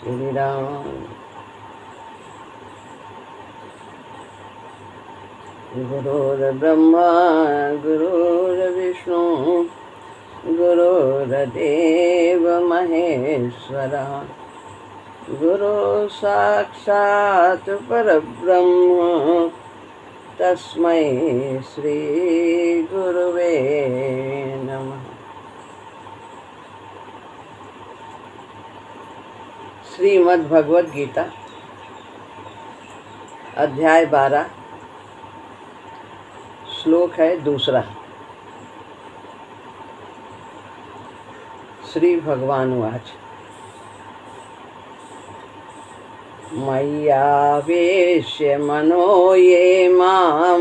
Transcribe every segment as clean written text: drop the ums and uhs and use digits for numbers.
श्री राम। गुरुर्ब्रह्मा गुरुर्विष्णु गुरुर्देव महेश्वरः गुरु साक्षात् परब्रह्म तस्मै श्री गुरुवे नमः। श्रीमद् भगवद गीता अध्याय 12 श्लोक है 2। श्री भगवान वाच मय्यावेश्य मनो ये मां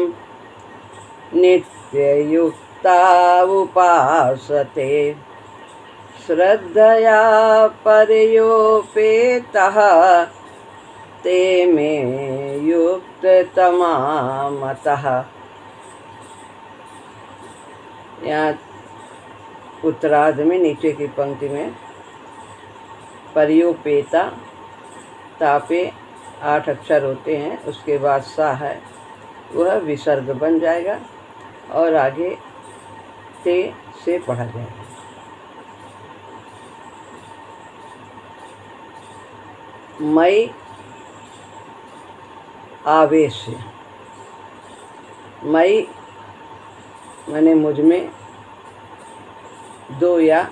नित्ययुक्ता उपासते श्रद्धया पर्योपेतः ते मे युक्ततमा मतः। यहाँ उत्तरार्ध में नीचे की पंक्ति में पर्योपेता तापे 8 अक्षर होते हैं, उसके बाद सा है वह विसर्ग बन जाएगा और आगे ते से पढ़ा जाएगा। मई आवेश, मई मैंने मुझ में, दो या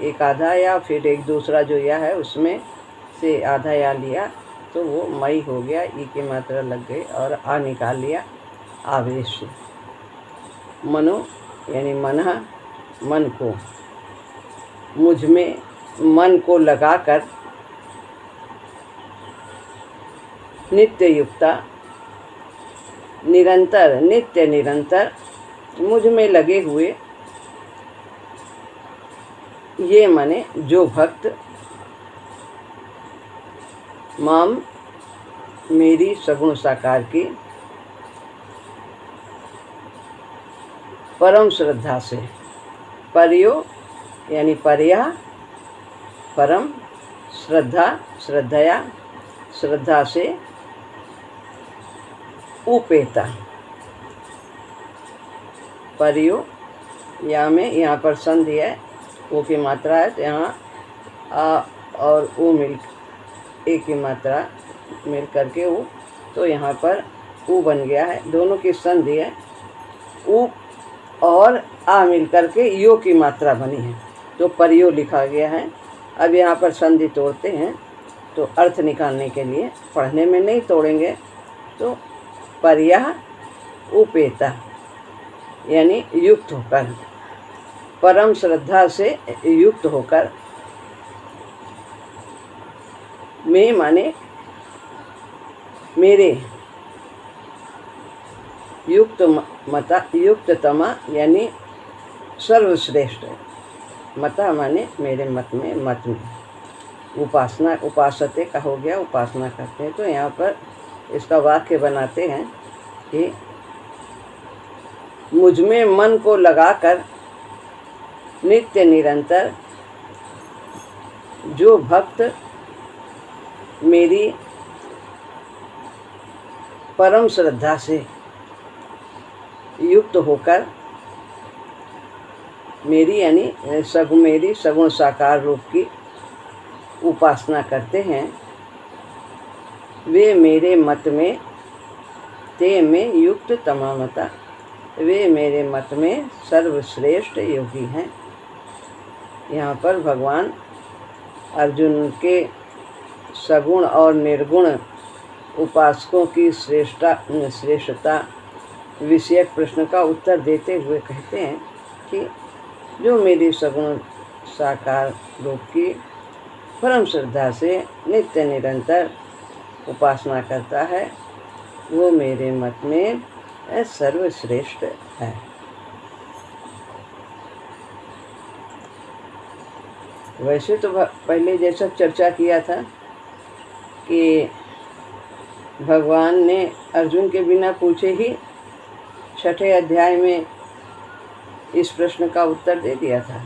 एक आधा या फिर एक दूसरा जो या है उसमें से आधा या लिया तो वो मई हो गया, ई की मात्रा लग गई और आ निकाल लिया आवेश। मनो यानी मन, मन को, मुझ में मन को लगाकर नित्य युक्ता निरंतर, नित्य निरंतर मुझ में लगे हुए ये माने जो भक्त माम मेरी सगुण साकार की परम श्रद्धा से, पर्यो यानी पर्या, परम श्रद्धा, श्रद्धया, श्रद्धा से, उपेता, पर्यो या में यहाँ पर संधि है, ओ की मात्रा है तो यहाँ आ और ऊ मिल, ए की मात्रा मिल करके ऊ, तो यहाँ पर ऊ बन गया है, दोनों की संधि है, ऊ और आ मिल करके यो की मात्रा बनी है तो पर्यो लिखा गया है। अब यहाँ पर संधि तोड़ते हैं तो अर्थ निकालने के लिए, पढ़ने में नहीं तोड़ेंगे तो पर्या उपेता यानी युक्त होकर, परम श्रद्धा से युक्त होकर, में माने मेरे, युक्त मता, युक्ततमा यानी सर्वश्रेष्ठ, मता माने मेरे मत में, मत में, उपासना, उपासते का हो गया, उपासना करते हैं। तो यहाँ पर इसका वाक्य बनाते हैं कि मुझ में मन को लगाकर नित्य निरंतर जो भक्त मेरी परम श्रद्धा से युक्त होकर, मेरी यानी मेरी सगुण साकार रूप की उपासना करते हैं, वे मेरे मत में, ते में युक्त तमामता, वे मेरे मत में सर्वश्रेष्ठ योगी हैं। यहाँ पर भगवान अर्जुन के सगुण और निर्गुण उपासकों की श्रेष्ठता विषयक प्रश्न का उत्तर देते हुए कहते हैं कि जो मेरी सगुण साकार रूप की परम श्रद्धा से नित्य निरंतर उपासना करता है वो मेरे मत में सर्वश्रेष्ठ है। वैसे तो पहले जैसा चर्चा किया था कि भगवान ने अर्जुन के बिना पूछे ही 6ठे अध्याय में इस प्रश्न का उत्तर दे दिया था।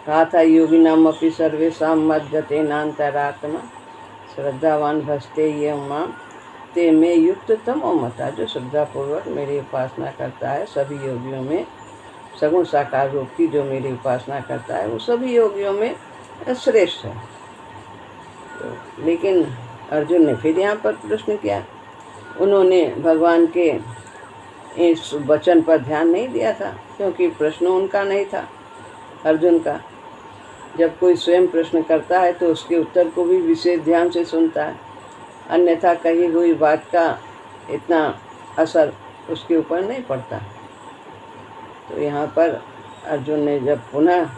कहा था योगिनाम अपि सर्वेषां मद्गतेनान्तरात्मा श्रद्धावान भजते ये माम ते में युक्त तमो मता। जो श्रद्धापूर्वक मेरी उपासना करता है सभी योगियों में, सगुण साकार रूप की जो मेरी उपासना करता है वो सभी योगियों में श्रेष्ठ है। तो लेकिन अर्जुन ने फिर यहाँ पर प्रश्न किया। उन्होंने भगवान के इस वचन पर ध्यान नहीं दिया था, क्योंकि प्रश्न उनका नहीं था, अर्जुन का। जब कोई स्वयं प्रश्न करता है तो उसके उत्तर को भी विशेष ध्यान से सुनता है, अन्यथा कही हुई बात का इतना असर उसके ऊपर नहीं पड़ता। तो यहाँ पर अर्जुन ने जब पुनः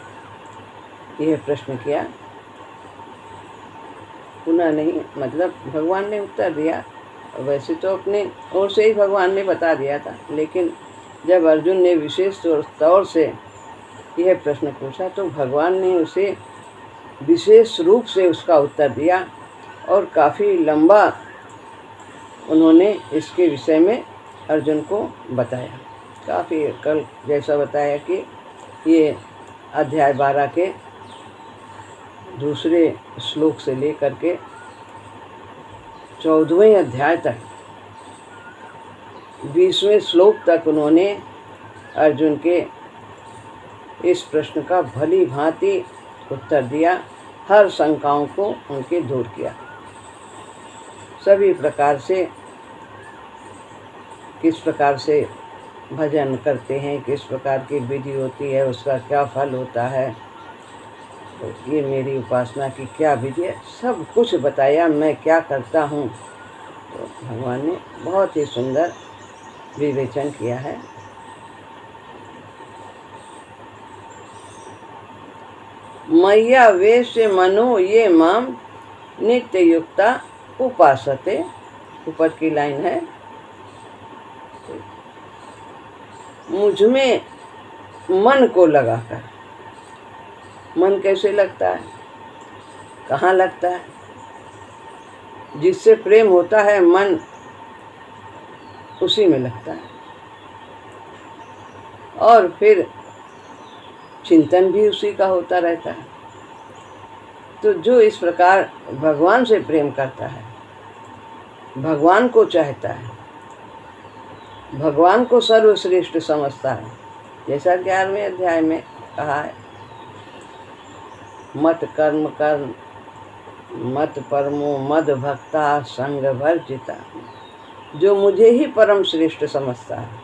यह प्रश्न किया, पुनः नहीं मतलब भगवान ने उत्तर दिया, वैसे तो अपने ओर से ही भगवान ने बता दिया था, लेकिन जब अर्जुन ने विशेष तौर से यह प्रश्न पूछा तो भगवान ने उसे विशेष रूप से उसका उत्तर दिया और काफ़ी लंबा उन्होंने इसके विषय में अर्जुन को बताया। काफ़ी कल जैसा बताया कि ये अध्याय 12 के दूसरे श्लोक से लेकर के 14वें अध्याय तक 20वें श्लोक तक उन्होंने अर्जुन के इस प्रश्न का भली भांति उत्तर दिया, हर शंकाओं को उनके दूर किया। सभी प्रकार से किस प्रकार से भजन करते हैं, किस प्रकार की विधि होती है, उसका क्या फल होता है, तो ये मेरी उपासना की क्या विधि है, सब कुछ बताया, मैं क्या करता हूँ। तो भगवान ने बहुत ही सुंदर विवेचन किया है। मय्या वेश्य मनो ये माम नित्य युक्ता उपासते। ऊपर की लाइन है, मुझ में मन को लगाकर। मन कैसे लगता है, कहाँ लगता है? जिससे प्रेम होता है मन उसी में लगता है, और फिर चिंतन भी उसी का होता रहता है। तो जो इस प्रकार भगवान से प्रेम करता है, भगवान को चाहता है, भगवान को सर्वश्रेष्ठ समझता है, जैसा 11वें अध्याय में कहा है, मत कर्म कर्म मत परमो मद भक्ता संग वर्जिता। जो मुझे ही परम श्रेष्ठ समझता है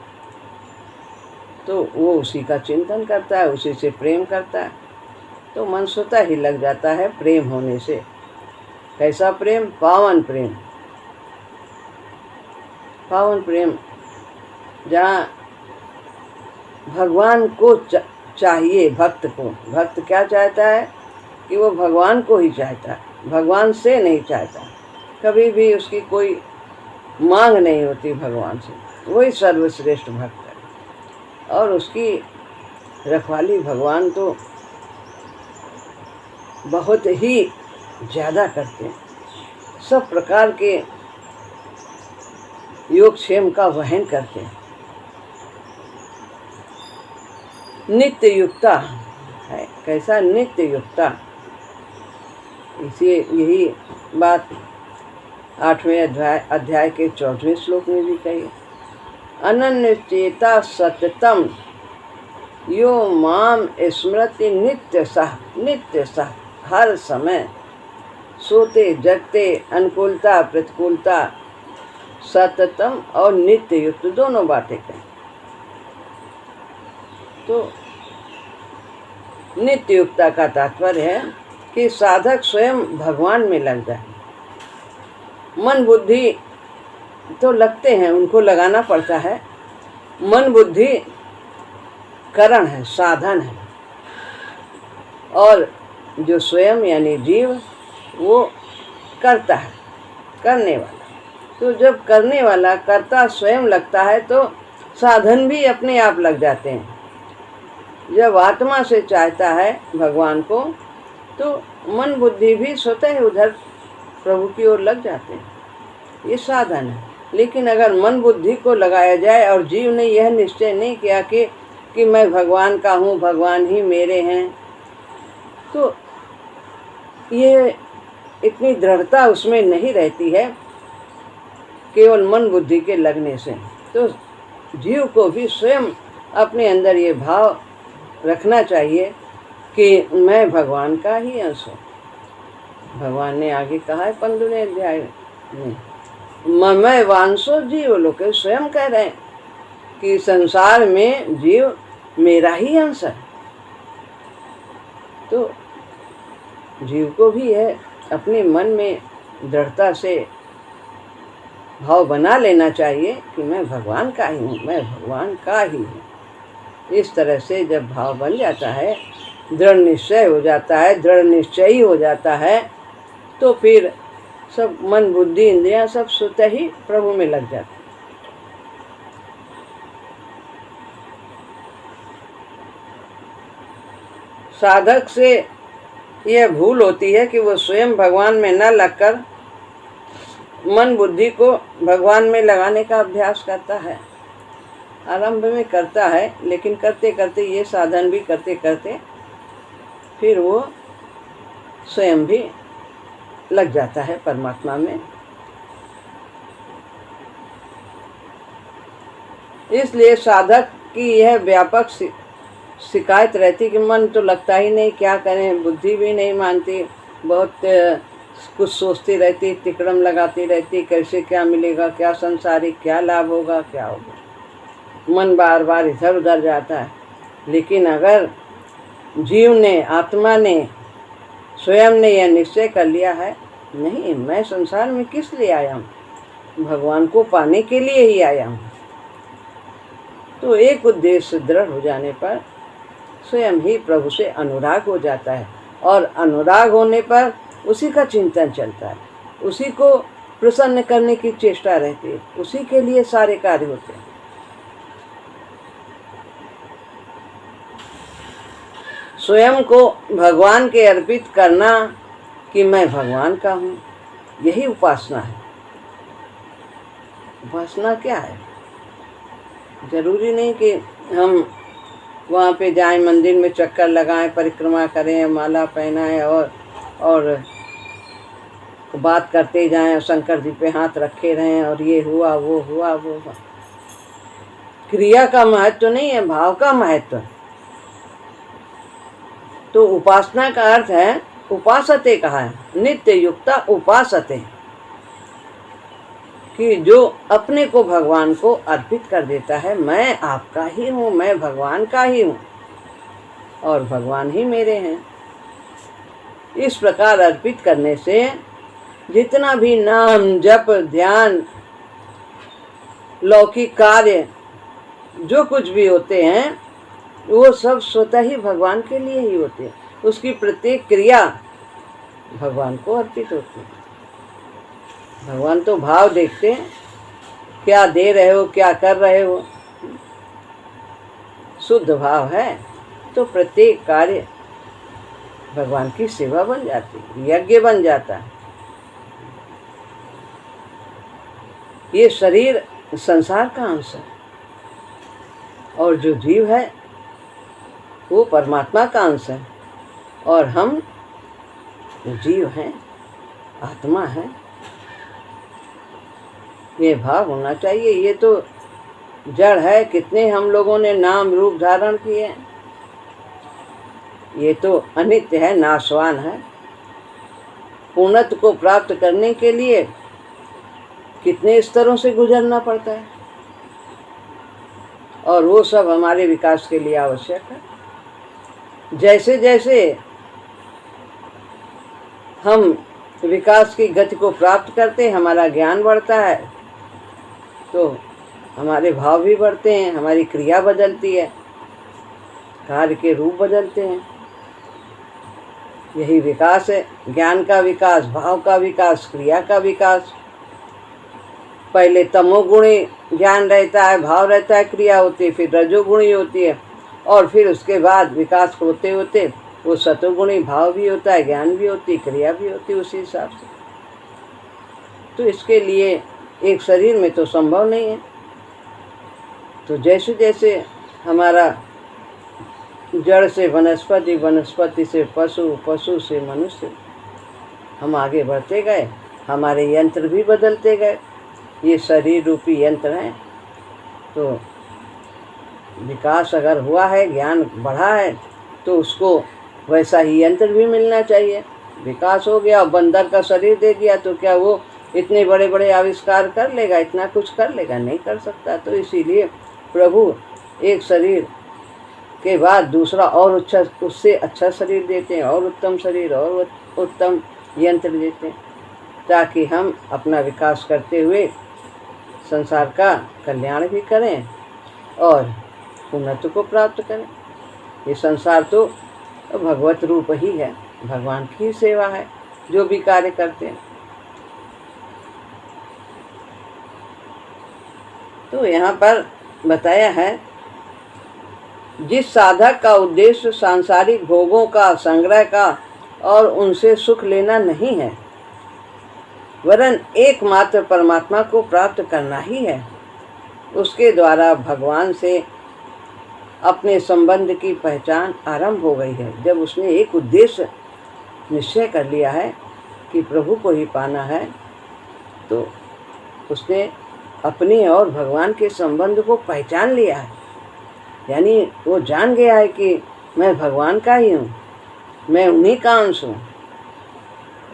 तो वो उसी का चिंतन करता है, उसी से प्रेम करता है, तो मन स्वतः ही लग जाता है प्रेम होने से। कैसा प्रेम? पावन प्रेम। पावन प्रेम जहाँ भगवान को चाहिए, भक्त को। भक्त क्या चाहता है कि वो भगवान को ही चाहता है, भगवान से नहीं चाहता। कभी भी उसकी कोई मांग नहीं होती भगवान से, वही सर्वश्रेष्ठ भक्त है। और उसकी रखवाली भगवान तो बहुत ही ज़्यादा करते हैं, सब प्रकार के योगक्षेम का वहन करते हैं। नित्य युक्ता है। कैसा? नित्य युक्ता। इसी यही बात 8वें अध्याय के 14वें श्लोक में भी कही। अनन्य चेता सततम यो माम स्मृति नित्य सह। हर समय सोते जगते, अनुकूलता प्रतिकूलता, सततम और नित्य युक्त दोनों बातें कहें। तो नित्य युक्ता का तात्पर्य है कि साधक स्वयं भगवान में लग जाए। मन बुद्धि तो लगते हैं, उनको लगाना पड़ता है। मन बुद्धि करण है, साधन है, और जो स्वयं यानी जीव वो करता है, करने वाला। तो जब करने वाला कर्ता स्वयं लगता है तो साधन भी अपने आप लग जाते हैं। जब आत्मा से चाहता है भगवान को तो मन बुद्धि भी स्वतः उधर प्रभु की ओर लग जाते हैं। ये साधन है। लेकिन अगर मन बुद्धि को लगाया जाए और जीव ने यह निश्चय नहीं किया कि मैं भगवान का हूँ, भगवान ही मेरे हैं, तो ये इतनी दृढ़ता उसमें नहीं रहती है केवल मन बुद्धि के लगने से। तो जीव को भी स्वयं अपने अंदर ये भाव रखना चाहिए कि मैं भगवान का ही अंश हूँ। भगवान ने आगे कहा है 15वें अध्याय में, मैं वांसो जीव लोग स्वयं कह रहे हैं कि संसार में जीव मेरा ही अंश है। तो जीव को भी है अपने मन में दृढ़ता से भाव बना लेना चाहिए कि मैं भगवान का ही हूँ, मैं भगवान का ही हूँ। इस तरह से जब भाव बन जाता है, दृढ़ निश्चय हो जाता है, दृढ़ निश्चयी हो जाता है, तो फिर सब मन बुद्धि इंद्रियां सब स्वतः ही प्रभु में लग जाती। साधक से यह भूल होती है कि वो स्वयं भगवान में न लगकर मन बुद्धि को भगवान में लगाने का अभ्यास करता है। आरंभ में करता है, लेकिन करते करते ये साधन भी करते करते फिर वो स्वयं भी लग जाता है परमात्मा में। इसलिए साधक की यह व्यापक शिकायत रहती कि मन तो लगता ही नहीं, क्या करें, बुद्धि भी नहीं मानती, बहुत कुछ सोचती रहती, तिकड़म लगाती रहती, कैसे क्या मिलेगा, क्या संसारिक, क्या लाभ होगा, क्या होगा। मन बार बार इधर उधर जाता है। लेकिन अगर जीव ने, आत्मा ने, स्वयं ने यह निश्चय कर लिया है, नहीं, मैं संसार में किस लिए आया हूँ, भगवान को पाने के लिए ही आया हूँ, तो एक उद्देश्य दृढ़ हो जाने पर स्वयं ही प्रभु से अनुराग हो जाता है। और अनुराग होने पर उसी का चिंतन चलता है, उसी को प्रसन्न करने की चेष्टा रहती है, उसी के लिए सारे कार्य होते हैं। स्वयं को भगवान के अर्पित करना कि मैं भगवान का हूँ, यही उपासना है। उपासना क्या है? जरूरी नहीं कि हम वहाँ पे जाएं, मंदिर में चक्कर लगाएं, परिक्रमा करें, माला पहनाएं और बात करते जाएं और शंकर जी पे हाथ रखे रहें और ये हुआ वो हुआ वो हुआ। क्रिया का महत्व नहीं है, भाव का महत्व है। तो उपासना का अर्थ है, उपासते कहा है, नित्य युक्ता उपासते, कि जो अपने को भगवान को अर्पित कर देता है, मैं आपका ही हूँ, मैं भगवान का ही हूँ और भगवान ही मेरे हैं। इस प्रकार अर्पित करने से जितना भी नाम जप ध्यान लौकिक कार्य जो कुछ भी होते हैं, वो सब स्वतः ही भगवान के लिए ही होते हैं। उसकी प्रत्येक क्रिया भगवान को अर्पित होती है। भगवान तो भाव देखते हैं, क्या दे रहे हो, क्या कर रहे हो। शुद्ध भाव है तो प्रत्येक कार्य भगवान की सेवा बन जाती है, यज्ञ बन जाता है। ये शरीर संसार का अंश है और जो जीव है वो परमात्मा का अंश है, और हम जीव हैं, आत्मा है। ये भाव होना चाहिए। ये तो जड़ है, कितने हम लोगों ने नाम रूप धारण किए, ये तो अनित्य है, नाशवान है। पूर्णत्व को प्राप्त करने के लिए कितने स्तरों से गुजरना पड़ता है, और वो सब हमारे विकास के लिए आवश्यक है। जैसे जैसे हम विकास की गति को प्राप्त करते हैं, हमारा ज्ञान बढ़ता है, तो हमारे भाव भी बढ़ते हैं, हमारी क्रिया बदलती है, कार्य के रूप बदलते हैं। यही विकास है, ज्ञान का विकास, भाव का विकास, क्रिया का विकास। पहले तमोगुणी ज्ञान रहता है, भाव रहता है, क्रिया होती है, फिर रजोगुणी होती है, और फिर उसके बाद विकास होते होते वो सतोगुणी भाव भी होता है, ज्ञान भी होती है, क्रिया भी होती है उसी हिसाब से। तो इसके लिए एक शरीर में तो संभव नहीं है। तो जैसे जैसे हमारा जड़ से वनस्पति, वनस्पति से पशु, पशु से मनुष्य, हम आगे बढ़ते गए, हमारे यंत्र भी बदलते गए। ये शरीर रूपी यंत्र हैं। तो विकास अगर हुआ है, ज्ञान बढ़ा है, तो उसको वैसा ही यंत्र भी मिलना चाहिए। विकास हो गया, बंदर का शरीर दे दिया, तो क्या वो इतने बड़े बड़े आविष्कार कर लेगा, इतना कुछ कर लेगा? नहीं कर सकता। तो इसीलिए प्रभु एक शरीर के बाद दूसरा और अच्छा, उससे अच्छा शरीर देते हैं, और उत्तम शरीर और उत्तम यंत्र देते हैं, ताकि हम अपना विकास करते हुए संसार का कल्याण भी करें और उन्नति को प्राप्त करें। ये संसार तो भगवत रूप ही है, भगवान की सेवा है जो भी कार्य करते हैं। तो यहाँ पर बताया है, जिस साधक का उद्देश्य सांसारिक भोगों का संग्रह का और उनसे सुख लेना नहीं है, वरन एकमात्र परमात्मा को प्राप्त करना ही है, उसके द्वारा भगवान से अपने संबंध की पहचान आरंभ हो गई है। जब उसने एक उद्देश्य निश्चय कर लिया है कि प्रभु को ही पाना है, तो उसने अपने और भगवान के संबंध को पहचान लिया है। यानी वो जान गया है कि मैं भगवान का ही हूँ, मैं उन्हीं का अंश हूँ।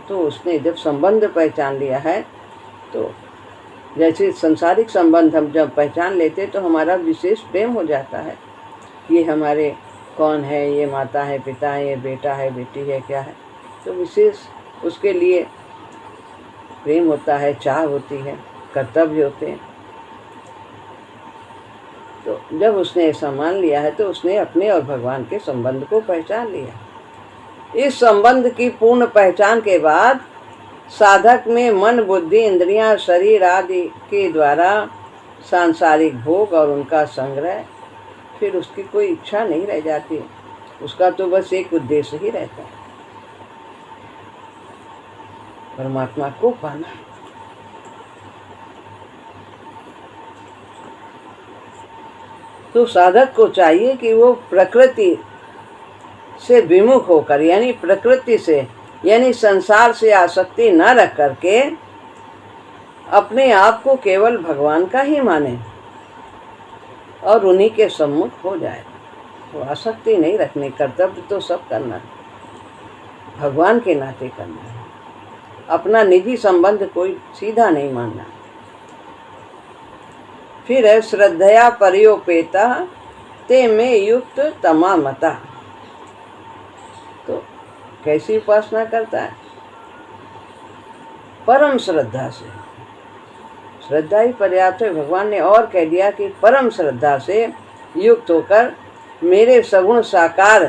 तो उसने जब संबंध पहचान लिया है, तो जैसे संसारिक संबंध हम जब पहचान लेते तो हमारा विशेष प्रेम हो जाता है। ये हमारे कौन है, ये माता है, पिता है, ये बेटा है, बेटी है, क्या है, तो विशेष उसके लिए प्रेम होता है, चाह होती है, कर्तव्य होते हैं। तो जब उसने ऐसा मान लिया है, तो उसने अपने और भगवान के संबंध को पहचान लिया। इस संबंध की पूर्ण पहचान के बाद साधक में मन, बुद्धि, इंद्रियां, शरीर आदि के द्वारा सांसारिक भोग और उनका संग्रह, फिर उसकी कोई इच्छा नहीं रह जाती। उसका तो बस एक उद्देश्य ही रहता है, परमात्मा को पाना। तो साधक को चाहिए कि वो प्रकृति से विमुख होकर, यानी प्रकृति से, यानी संसार से आसक्ति न रख करके अपने आप को केवल भगवान का ही माने और उन्हीं के सम्मुख हो जाए। तो आसक्ति नहीं रखनी, कर्तव्य तो सब करना है, भगवान के नाते करना है, अपना निजी संबंध कोई सीधा नहीं मानना। फिर है श्रद्धया पर्योपेता ते में युक्त तमा मता। तो कैसी उपासना करता है? परम श्रद्धा से। श्रद्धा ही पर्याप्त है। भगवान ने और कह दिया कि परम श्रद्धा से युक्त होकर मेरे सगुण साकार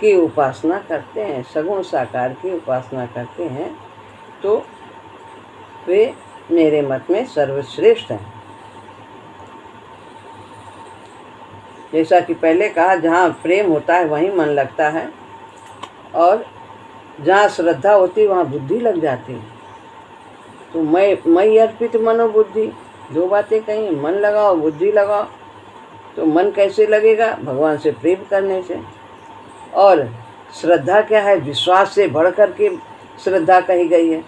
की उपासना करते हैं, सगुण साकार की उपासना करते हैं, तो वे मेरे मत में सर्वश्रेष्ठ हैं। जैसा कि पहले कहा, जहाँ प्रेम होता है वहीं मन लगता है, और जहाँ श्रद्धा होती है वहाँ बुद्धि लग जाती है। तो मैं अर्पित मनोबुद्धि, दो बातें कही, मन लगाओ, बुद्धि लगाओ। तो मन कैसे लगेगा? भगवान से प्रेम करने से। और श्रद्धा क्या है? विश्वास से बढ़ कर के श्रद्धा कही गई है।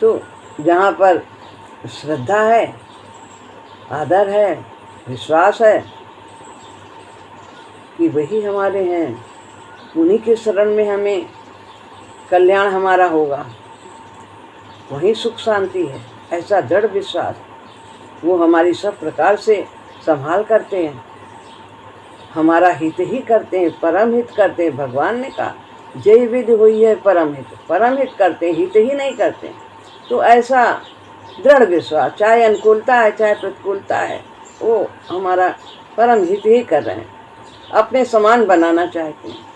तो जहाँ पर श्रद्धा है, आदर है, विश्वास है कि वही हमारे हैं, उन्हीं के शरण में हमें कल्याण हमारा होगा, वही सुख शांति है, ऐसा दृढ़ विश्वास, वो हमारी सब प्रकार से संभाल करते हैं, हमारा हित ही करते हैं, परम हित करते हैं। भगवान ने कहा जय विधि हुई है परम हित करते हैं, हित ही नहीं करते। तो ऐसा दृढ़ विश्वास, चाहे अनुकूलता है चाहे प्रतिकूलता है, वो हमारा परम हित ही कर रहे हैं, अपने समान बनाना चाहते हैं।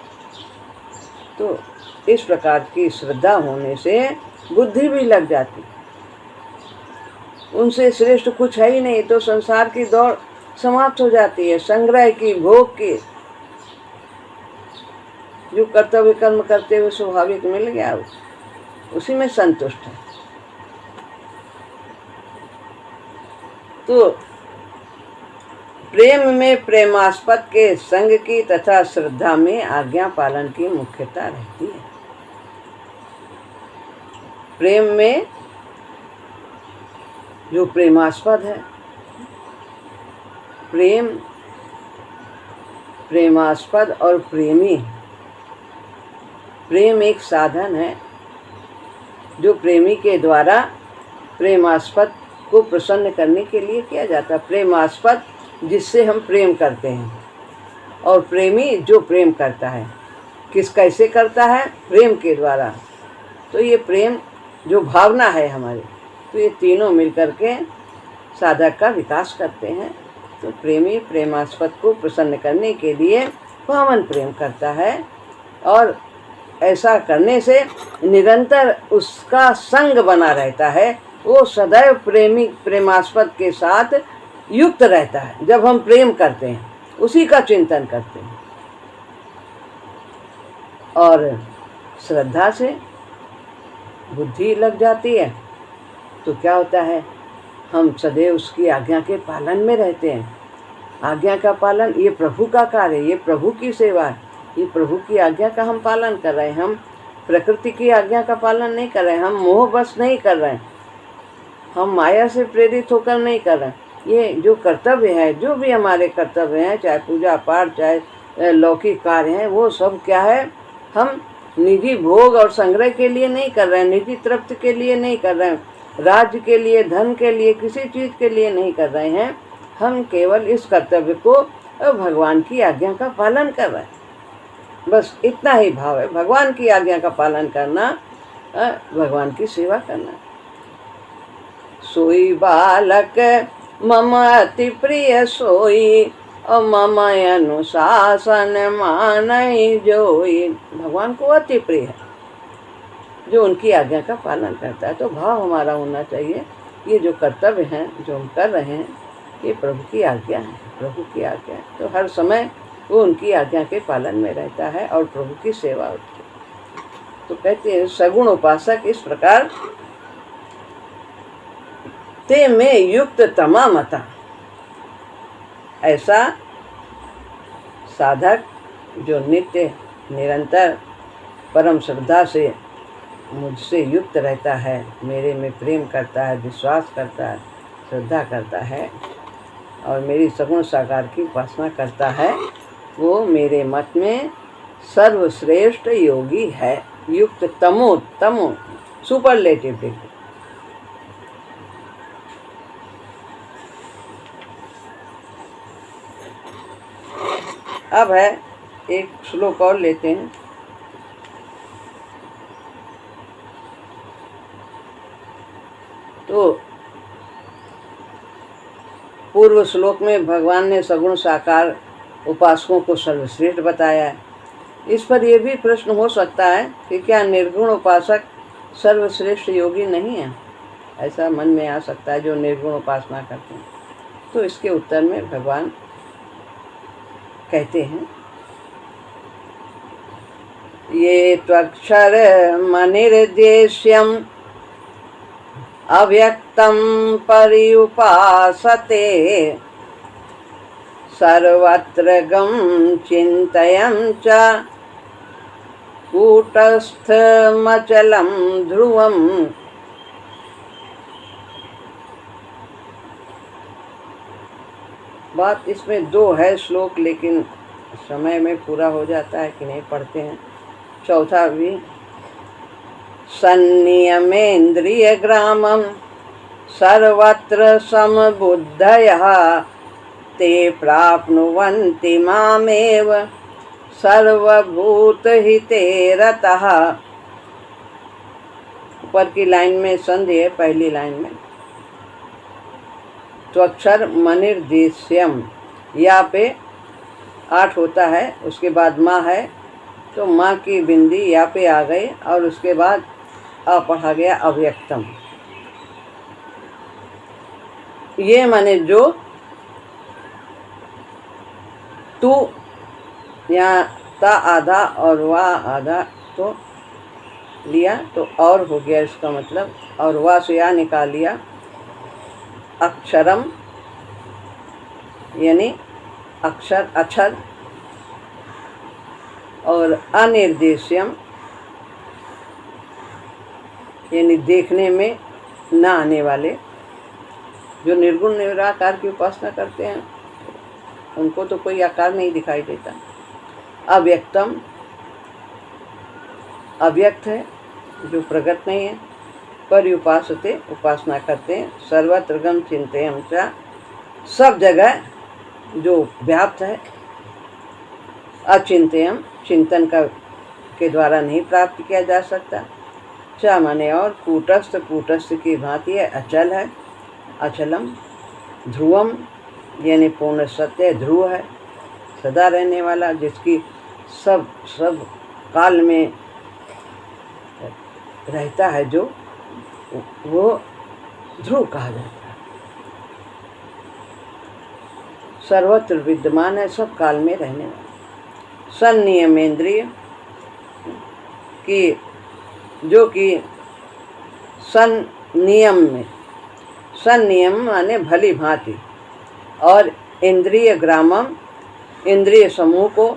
तो इस प्रकार की श्रद्धा होने से बुद्धि भी लग जाती, उनसे श्रेष्ठ कुछ है ही नहीं। तो संसार की दौड़ समाप्त हो जाती है, संग्रह की, भोग की। जो कर्तव्य कर्म करते हुए स्वाभाविक मिल गया, उसी में संतुष्ट है। प्रेम में प्रेमास्पद के संग की तथा श्रद्धा में आज्ञा पालन की मुख्यता रहती है। प्रेम में जो प्रेमास्पद है, प्रेम, प्रेमास्पद और प्रेमी। प्रेम एक साधन है जो प्रेमी के द्वारा प्रेमास्पद को प्रसन्न करने के लिए किया जाता है। प्रेमास्पद जिससे हम प्रेम करते हैं, और प्रेमी जो प्रेम करता है, कैसे करता है? प्रेम के द्वारा। तो ये प्रेम जो भावना है हमारी, तो ये तीनों मिलकर के साधक का विकास करते हैं। तो प्रेमी प्रेमास्पद को प्रसन्न करने के लिए पावन प्रेम करता है, और ऐसा करने से निरंतर उसका संग बना रहता है। वो सदैव प्रेमी प्रेमास्पद के साथ युक्त रहता है। जब हम प्रेम करते हैं, उसी का चिंतन करते हैं। और श्रद्धा से बुद्धि लग जाती है, तो क्या होता है? हम सदैव उसकी आज्ञा के पालन में रहते हैं। आज्ञा का पालन ये प्रभु का कार्य है, ये प्रभु की सेवा है। ये प्रभु की आज्ञा का हम पालन कर रहे हैं। हम प्रकृति की आज्ञा का पालन नहीं कर रहे हैं। हम मोह बस नहीं कर रहे हैं। हम माया से प्रेरित होकर नहीं कर रहे हैं। ये जो कर्तव्य है, जो भी हमारे कर्तव्य हैं, चाहे पूजा पाठ, चाहे लौकिक कार्य हैं, वो सब क्या है? हम निजी भोग और संग्रह के लिए नहीं कर रहे हैं, निजी तृप्ति के लिए नहीं कर रहे हैं, राज्य के लिए, धन के लिए, किसी चीज़ के लिए नहीं कर रहे हैं। हम केवल इस कर्तव्य को भगवान की आज्ञा का पालन कर रहे हैं। बस इतना ही भाव है। भगवान की आज्ञा का पालन करना, भगवान की सेवा करना। सोई बालक मम अति प्रिय सोई, और मम अनुशासन मानई जोई। भगवान को अति प्रिय है जो उनकी आज्ञा का पालन करता है। तो भाव हमारा होना चाहिए, ये जो कर्तव्य हैं जो हम कर रहे हैं, ये प्रभु की आज्ञा है, प्रभु की आज्ञा है। तो हर समय वो उनकी आज्ञा के पालन में रहता है और प्रभु की सेवा होती है। तो कहते हैं सगुण उपासक इस प्रकार ते में युक्त तमा मता। ऐसा साधक जो नित्य निरंतर परम श्रद्धा से मुझसे युक्त रहता है, मेरे में प्रेम करता है, विश्वास करता है, श्रद्धा करता है और मेरी सगुण साकार की उपासना करता है, वो मेरे मत में सर्वश्रेष्ठ योगी है। युक्त तमो, तमो सुपरलेटिव डिग्री। अब है एक श्लोक और लेते हैं। तो पूर्व श्लोक में भगवान ने सगुण साकार उपासकों को सर्वश्रेष्ठ बताया है। इस पर यह भी प्रश्न हो सकता है कि क्या निर्गुण उपासक सर्वश्रेष्ठ योगी नहीं है? ऐसा मन में आ सकता है जो निर्गुण उपासना करते हैं। तो इसके उत्तर में भगवान कहते हैं, ये त्वक्षर मनिर्देश्यम अव्यक्तम पर्युपासते सर्वत्र गम चिंतयं च कूटस्थमचलं ध्रुवम्। बात इसमें दो है श्लोक, लेकिन समय में पूरा हो जाता है कि नहीं, पढ़ते हैं चौथा भी। सन्नियमेन्द्रिय ग्रामं सर्वत्र समबुद्धयः ते प्राप्नुवन्ति मामेव सर्वभूतहिते रतः। ऊपर की लाइन में संधि है, पहली लाइन में त्वक्षर मनिर्देश्यम, या पे 8 होता है, उसके बाद माँ है, तो माँ की बिंदी या पे आ गई और उसके बाद अ पढ़ा गया अव्यक्तम। ये माने जो तू, यहाँ ता आधा और वाह आधा तो लिया तो और हो गया, इसका मतलब और वाह से या निकाल लिया। अक्षरम यानी अक्षर अक्षर और अनिर्देश्यम यानी देखने में न आने वाले, जो निर्गुण निराकार की उपासना करते हैं उनको तो कोई आकार नहीं दिखाई देता। अव्यक्तम, अव्यक्त है जो प्रकट नहीं है, पर्युपासते उपासना करते हैं। सर्वत्र गम चिंतयम च, सब जगह जो व्याप्त है। अचिंतयम, चिंतन का के द्वारा नहीं प्राप्त किया जा सकता। च माने और, कूटस्थ, कूटस्थ की भांति है, अचल है। अचलम, ध्रुवम यानी पूर्ण सत्य, ध्रुव है, सदा रहने वाला, जिसकी सब काल में रहता है, जो वो ध्रुव कहा जाता है। सर्वत्र विद्यमान है, सब काल में रहने वाला। संनियमेंद्रिय की, जो कि संनियम में, संनियम माने भली भांति, और इंद्रिय ग्रामम, इंद्रिय समूह को,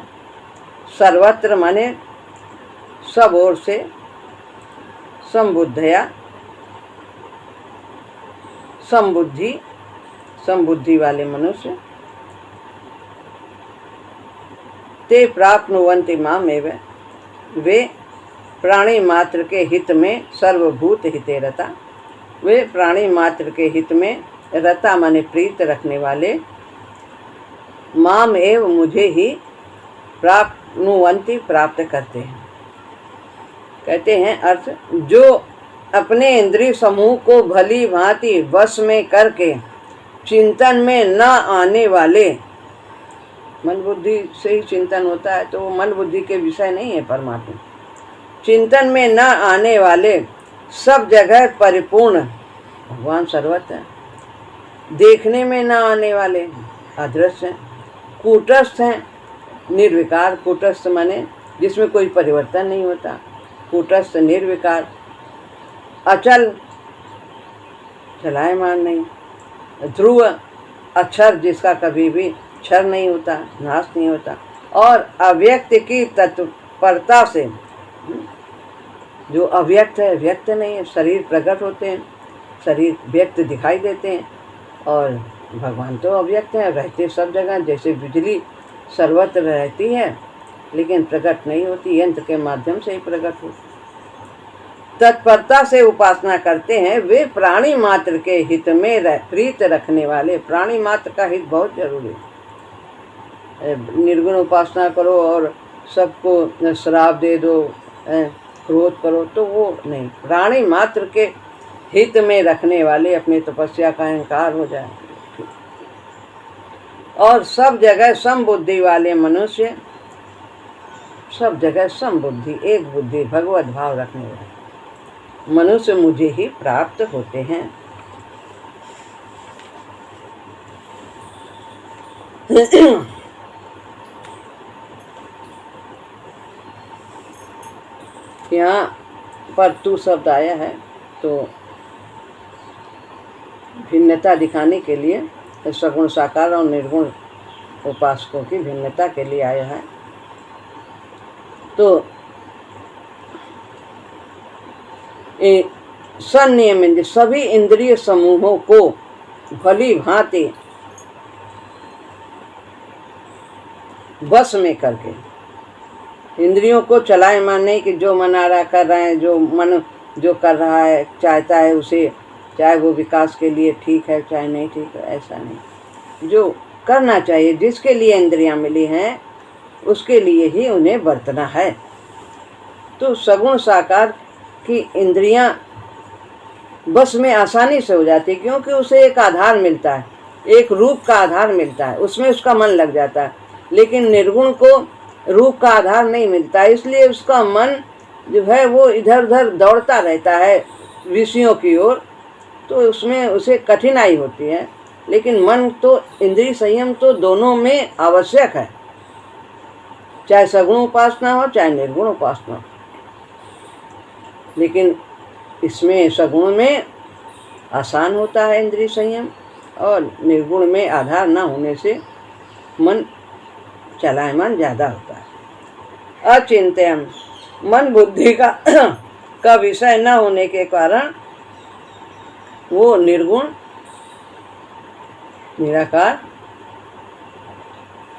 सर्वत्र माने सब ओर से, संबुद्धया, संबुद्धि, संबुद्धि वाले मनुष्य, ते प्राप्नुवन्ति माम एव, वे प्राणी मात्र के हित में सर्वभूत हिते रता, वे प्राणी मात्र के हित में रता माने प्रीत रखने वाले, माम एव मुझे ही, प्राप्नुवन्ति प्राप्त करते हैं। कहते हैं अर्थ, जो अपने इंद्रिय समूह को भली भांति वश में करके चिंतन में न आने वाले, मन बुद्धि से ही चिंतन होता है तो वो मन बुद्धि के विषय नहीं है परमात्मा, चिंतन में न आने वाले, सब जगह परिपूर्ण, भगवान सर्वत्र है, देखने में न आने वाले, अदृश्य हैं, कूटस्थ हैं, निर्विकार, कूटस्थ माने जिसमें कोई परिवर्तन नहीं होता, कूटस्थ निर्विकार, अचल चलायमान नहीं, ध्रुव अक्षर जिसका कभी भी क्षर नहीं होता, नाश नहीं होता, और अव्यक्त की तत्परता से, जो अव्यक्त है व्यक्त नहीं है, शरीर प्रकट होते हैं, शरीर व्यक्त दिखाई देते हैं, और भगवान तो अव्यक्त है, रहते सब जगह, जैसे बिजली सर्वत्र रहती है लेकिन प्रकट नहीं होती, यंत्र के माध्यम से ही प्रकट होती। तत्परता से उपासना करते हैं वे प्राणी मात्र के हित में प्रीत रखने वाले। प्राणी मात्र का हित बहुत जरूरी है। निर्गुण उपासना करो और सबको श्राप दे दो, क्रोध करो, तो वो नहीं। प्राणी मात्र के हित में रखने वाले अपनी तपस्या का अहंकार हो जाए। और सब जगह समबुद्धि वाले मनुष्य, सब जगह समबुद्धि, एक बुद्धि, भगवत भाव रखने वाले मनुष्य मुझे ही प्राप्त होते हैं। यहाँ पर तू शब्द आया है तो भिन्नता दिखाने के लिए, सगुण साकार और निर्गुण उपासकों की भिन्नता के लिए आया है। तो संनियम सभी इंद्रिय समूहों को भली भांति बस में करके, इंद्रियों को चलायमान नहीं कि जो मन आ रहा कर रहे हैं, जो मन जो कर रहा है चाहता है उसे, चाहे वो विकास के लिए ठीक है चाहे नहीं ठीक है, ऐसा नहीं। जो करना चाहिए, जिसके लिए इंद्रियां मिली हैं उसके लिए ही उन्हें बरतना है। तो सगुण साकार की इंद्रियां बस में आसानी से हो जाती है, क्योंकि उसे एक आधार मिलता है, एक रूप का आधार मिलता है, उसमें उसका मन लग जाता है। लेकिन निर्गुण को रूप का आधार नहीं मिलता, इसलिए उसका मन जो है वो इधर उधर दौड़ता रहता है विषयों की ओर, तो उसमें उसे कठिनाई होती है। लेकिन मन तो, इंद्रिय संयम तो दोनों में आवश्यक है, चाहे सगुण उपासना हो चाहे निर्गुण उपासना हो। लेकिन इसमें सगुण में आसान होता है इंद्रिय संयम, और निर्गुण में आधार न होने से मन चलायमान ज़्यादा होता है। अचिंत्यम, मन बुद्धि का विषय न होने के कारण वो निर्गुण निराकार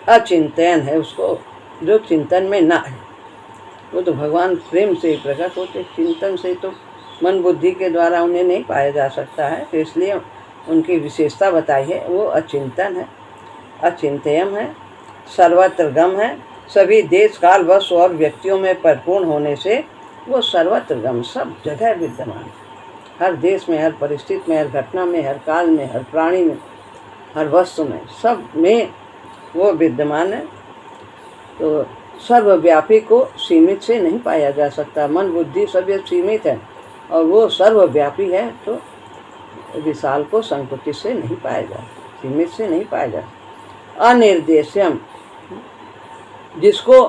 अचिंतन है, उसको जो चिंतन में ना है। वो तो भगवान प्रेम से ही प्रकट होते, चिंतन से तो मन बुद्धि के द्वारा उन्हें नहीं पाया जा सकता है। तो इसलिए उनकी विशेषता बताई है, वो अचिंतन है, अचिंत्यम है, सर्वत्र गम है, सभी देश काल वस्तु और व्यक्तियों में परिपूर्ण होने से वो सर्वत्र गम, सब जगह विद्यमान है। हर देश में, हर परिस्थिति में, हर घटना में, हर काल में, हर प्राणी में, हर वस्तु में, सब में वो विद्यमान है। तो सर्वव्यापी को सीमित से नहीं पाया जा सकता। मन बुद्धि सब ये सीमित है और वो सर्वव्यापी है, तो विशाल को संकुचित से नहीं पाया जा, सीमित से नहीं पाया जा। अनिर्देश्यम, जिसको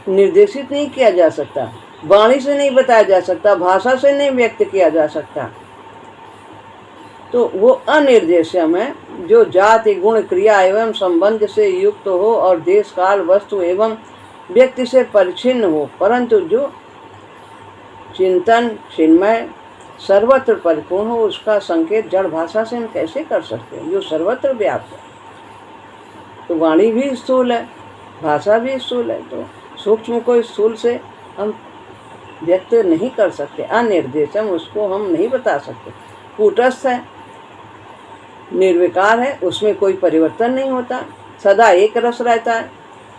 निर्देशित नहीं किया जा सकता, वाणी से नहीं बताया जा सकता, भाषा से नहीं व्यक्त किया जा सकता, तो वो अनिर्देश्यम है, जो जाति गुण क्रिया एवं संबंध से युक्त हो और देश काल वस्तु एवं व्यक्ति से परिच्छिन्न हो, परंतु जो चिंतन चिन्मय सर्वत्र परिपूर्ण हो, उसका संकेत जड़ भाषा से हम कैसे कर सकते हैं, जो सर्वत्र व्याप्त है। तो वाणी भी स्थूल है, भाषा भी स्थूल है, तो सूक्ष्म को स्थूल से हम व्यक्त नहीं कर सकते। अनिर्देशम, उसको हम नहीं बता सकते। कूटस्थ है, निर्विकार है, उसमें कोई परिवर्तन नहीं होता, सदा एक रस रहता है।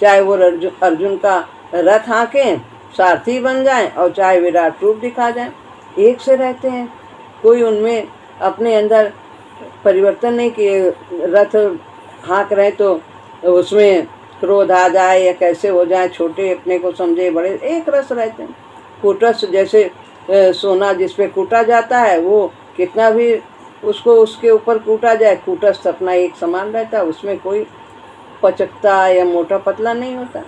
चाहे वो अर्जुन का रथ हाँकें, सारथी बन जाएं, और चाहे विराट रूप दिखा जाएं, एक से रहते हैं। कोई उनमें अपने अंदर परिवर्तन नहीं किए, रथ हाँक रहे तो उसमें क्रोध आ जाए या कैसे हो जाए, छोटे अपने को समझे बड़े, एक रस रहते हैं। कूटस्थ जैसे सोना जिस पे कूटा जाता है, वो कितना भी उसको उसके ऊपर कूटा जाए, कूटस्थ अपना एक समान रहता है, उसमें कोई पचकता या मोटा पतला नहीं होता।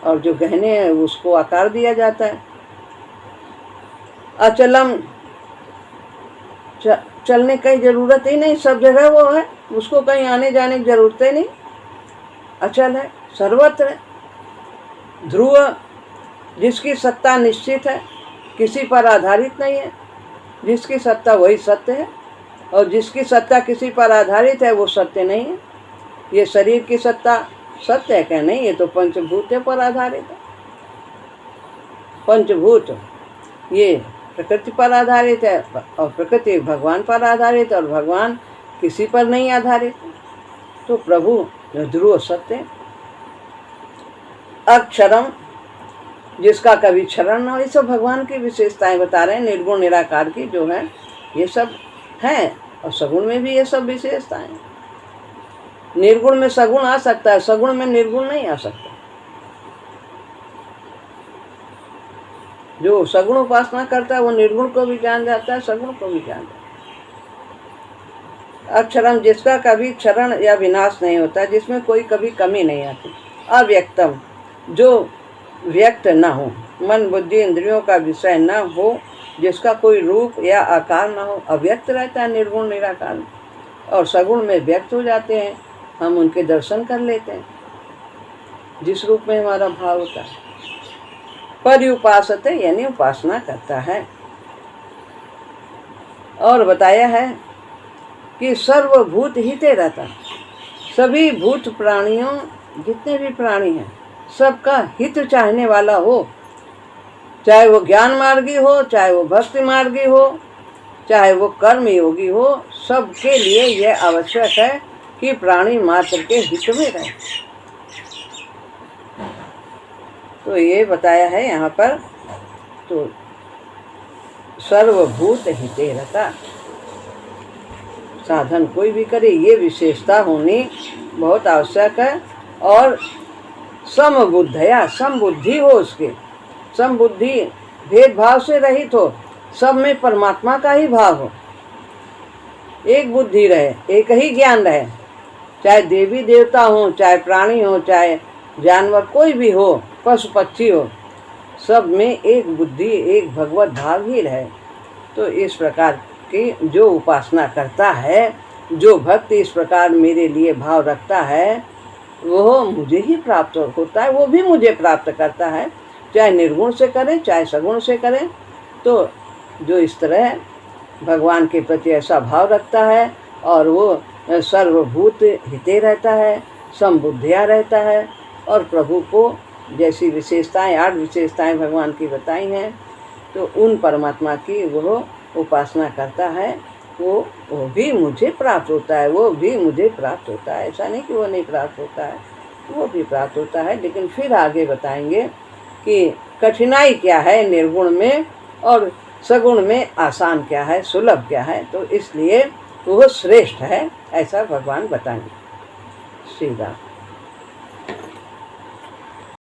और जो गहने हैं उसको आकार दिया जाता है। अचलम, चलने की जरूरत ही नहीं, सब जगह वो है, उसको कहीं आने जाने की जरूरत ही नहीं, अचल है, सर्वत्र है। ध्रुव, जिसकी सत्ता निश्चित है, किसी पर आधारित नहीं है, जिसकी सत्ता वही सत्य है, और जिसकी सत्ता किसी पर आधारित है वो सत्य नहीं है। ये शरीर की सत्ता सत्य है क्या? नहीं, ये तो पंचभूतों पर आधारित है। पंचभूत ये प्रकृति पर आधारित है, और प्रकृति भगवान पर आधारित है, और भगवान किसी पर नहीं आधारित। तो प्रभु ध्रुव सत्य। अक्षरम, जिसका कभी क्षरण न हो, ये सब भगवान की विशेषताएं बता रहे हैं, निर्गुण निराकार की जो है, ये सब हैं। और सगुण में भी ये सब विशेषताएं। निर्गुण में सगुण आ सकता है, सगुण में निर्गुण नहीं आ सकता। जो सगुण उपासना करता है वो निर्गुण को भी जान जाता है, सगुण को भी जान जाता है। अक्षरम, जिसका कभी क्षरण या विनाश नहीं होता, जिसमें कोई कभी कमी नहीं आती। अव्यक्तम, जो व्यक्त न हो, मन बुद्धि इंद्रियों का विषय न हो, जिसका कोई रूप या आकार न हो, अव्यक्त रहता है निर्गुण निराकार। और सगुण में व्यक्त हो जाते हैं, हम उनके दर्शन कर लेते हैं, जिस रूप में हमारा भाव होता है। पर्युपासते, यानी उपासना करता है। और बताया है कि सर्वभूत हिते रहता, सभी भूत प्राणियों, जितने भी प्राणी हैं, सबका हित चाहने वाला हो, चाहे वो ज्ञान मार्गी हो, चाहे वो भक्ति मार्गी हो, चाहे वो कर्म योगी हो, सबके लिए यह आवश्यक है कि प्राणी मात्र के हित में रहे। तो ये बताया है यहाँ पर। तो सर्वभूत हिते रहता, साधन कोई भी करे, ये विशेषता होनी बहुत आवश्यक है। और समबुद्धया, समबुद्धि हो उसके, समबुद्धि भेदभाव से रहित हो, सब में परमात्मा का ही भाव हो, एक बुद्धि रहे, एक ही ज्ञान रहे, चाहे देवी देवता हो, चाहे प्राणी हो, चाहे जानवर कोई भी हो, पशु पक्षी हो, सब में एक बुद्धि, एक भगवत भाव ही रहे। तो इस प्रकार की जो उपासना करता है, जो भक्त इस प्रकार मेरे लिए भाव रखता है, वो मुझे ही प्राप्त होता है, वो भी मुझे प्राप्त करता है, चाहे निर्गुण से करें चाहे सगुण से करें। तो जो इस तरह भगवान के प्रति ऐसा भाव रखता है और वो सर्वभूत हिते रहता है, समबुद्धिया रहता है, और प्रभु को जैसी विशेषताएं 8 विशेषताएं भगवान की बताई हैं, तो उन परमात्मा की वो उपासना करता है, वो भी मुझे प्राप्त होता है, वो भी मुझे प्राप्त होता है। ऐसा नहीं कि वो नहीं प्राप्त होता है, वो भी प्राप्त होता है। लेकिन फिर आगे बताएंगे कि कठिनाई क्या है निर्गुण में और सगुण में आसान क्या है, सुलभ क्या है। तो इसलिए वो श्रेष्ठ है, ऐसा भगवान बताएंगे। श्री राम।